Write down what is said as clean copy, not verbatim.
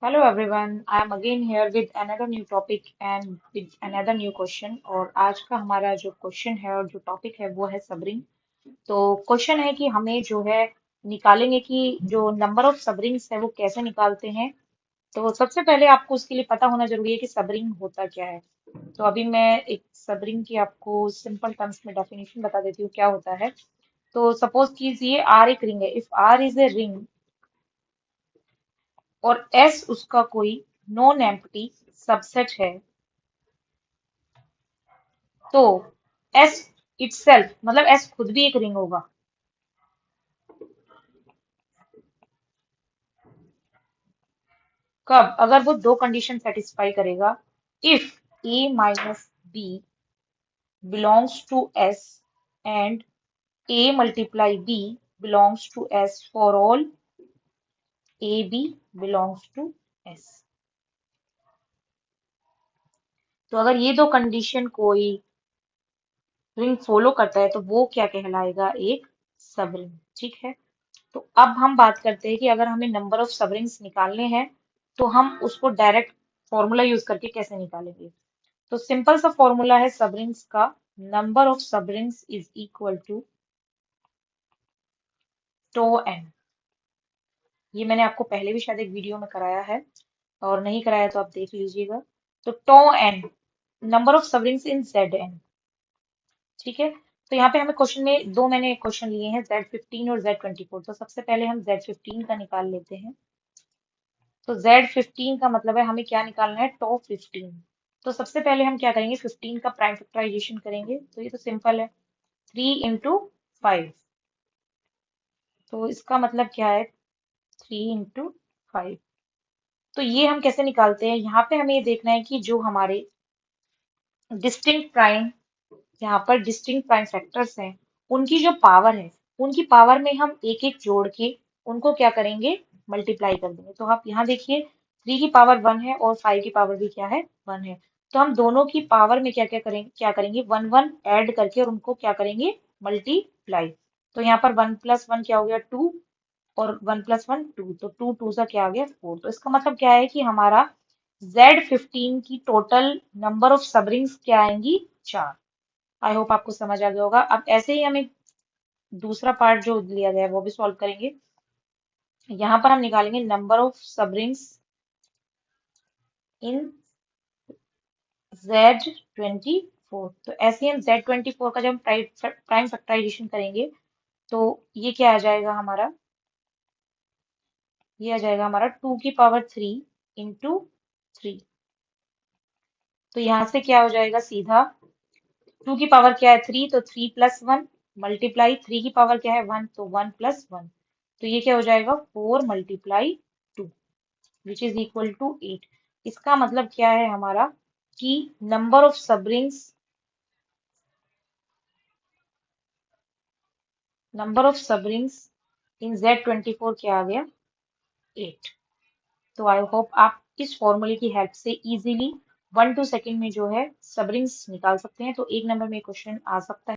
Hello everyone, I am again here with another new topic and with another new question। और आज का हमारा जो क्वेश्चन है और जो टॉपिक है वो है सबरिंग। तो क्वेश्चन है कि हमें जो है निकालेंगे कि जो नंबर ऑफ सबरिंग्स है वो कैसे निकालते हैं। तो सबसे पहले आपको उसके लिए पता होना जरूरी है कि सबरिंग होता क्या है। तो अभी मैं एक सबरिंग की आपको सिंपल टर्म्स में डेफिनेशन बता देती हूँ क्या होता है। तो सपोज कीजिए आर एक रिंग है। If R is a ring और एस उसका कोई नॉन एम्प्टी सबसेट है, तो एस इटसेल्फ मतलब एस खुद भी एक रिंग होगा। कब? अगर वो दो कंडीशन सेटिस्फाई करेगा। If A minus B belongs to S and A multiply B belongs to S for all A B belongs to S. तो अगर ये दो कंडीशन कोई रिंग फॉलो करता है तो वो क्या कहलाएगा? एक सब रिंग। ठीक है। तो अब हम बात करते हैं कि अगर हमें नंबर ऑफ सबरिंग्स निकालने हैं तो हम उसको डायरेक्ट फॉर्मूला यूज करके कैसे निकालेंगे। तो सिंपल सा फॉर्मूला है सबरिंग्स का। Number of subrings is equal to two n. ये मैंने आपको पहले भी शायद एक वीडियो में कराया है, और नहीं कराया तो आप देख लीजिएगा। तो two n number of subrings in Z n. ठीक है। तो यहाँ पे हमें क्वेश्चन में दो मैंने क्वेश्चन लिए हैं, Z15 और Z24। तो सबसे पहले हम Z15 का निकाल लेते हैं। तो Z15 का मतलब है हमें क्या निकालना है? टॉप 15। तो सबसे पहले हम क्या करेंगे? 15 का प्राइम फैक्टराइजेशन करेंगे। तो ये तो सिंपल है, 3 × 5। तो इसका मतलब क्या है? 3 × 5। तो ये हम कैसे निकालते हैं? यहाँ पे हमें ये देखना है कि जो हमारे डिस्टिंक्ट प्राइम, यहाँ पर डिस्टिंक्ट प्राइम फैक्टर्स हैं, उनकी जो पावर है, उनकी पावर में हम एक एक जोड़ के उनको क्या करेंगे? मल्टीप्लाई कर देंगे। तो आप यहाँ देखिए, 3 की पावर 1 है और 5 की पावर भी क्या है? 1 है। तो हम दोनों की पावर में क्या करेंगे? 1 1 ऐड करके और उनको क्या करेंगे? मल्टीप्लाई। तो यहाँ पर 1 + 1 क्या हो गया? 2। और 1 + 1 2। तो 2 2 सा क्या आ गया? 4। तो इसका मतलब क्या है कि हमारा Z15 की टोटल नंबर ऑफ सबरिंग्स क्या आएंगी? 4। आई होप आपको समझ आ गया होगा। अब ऐसे ही हमें दूसरा पार्ट जो लिया गया है वो भी सॉल्व करेंगे। यहाँ पर हम निकालेंगे number of subrings in Z24। तो ऐसे ही हम Z24 का जब हम प्राइम फैक्टराइजेशन करेंगे तो ये क्या आ जाएगा हमारा? ये आ जाएगा हमारा 2 की पावर 3 इंटू 3। तो यहाँ से क्या हो जाएगा? सीधा 2 की पावर क्या है? 3। तो 3 + 1 मल्टीप्लाई 3 की पावर क्या है? 1। तो 1 + 1। तो ये क्या हो जाएगा? 4 × 2 विच इज इक्वल टू 8। इसका मतलब क्या है हमारा? कि number of subrings in Z24 क्या आ गया? 8। तो आई होप आप इस फॉर्मूले की हेल्प से इजीली 1 2 सेकंड में जो है सबरिंग्स निकाल सकते हैं। तो एक नंबर में क्वेश्चन आ सकता है।